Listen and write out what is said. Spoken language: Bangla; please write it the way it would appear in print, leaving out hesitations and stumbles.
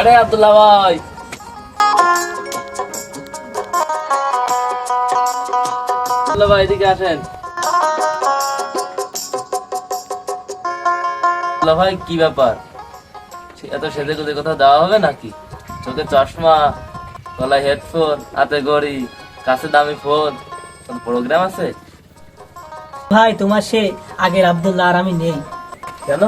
আরে আব্দুল্লাহ ভাই, আব্দুল্লাহ ভাই এদিকে আসেন। আব্দুল্লাহ ভাই কি ব্যাপার, এত সেজে গুজে কোথাও দেওয়া হবে নাকি? চোখে চশমা, গলায় হেডফোন, হাতে ঘড়ি, কাছে দামি ফোন, কোন প্রোগ্রাম আছে? ভাই তোমার সে আগের আব্দুল্লাহ আর আমি নেই। কেন?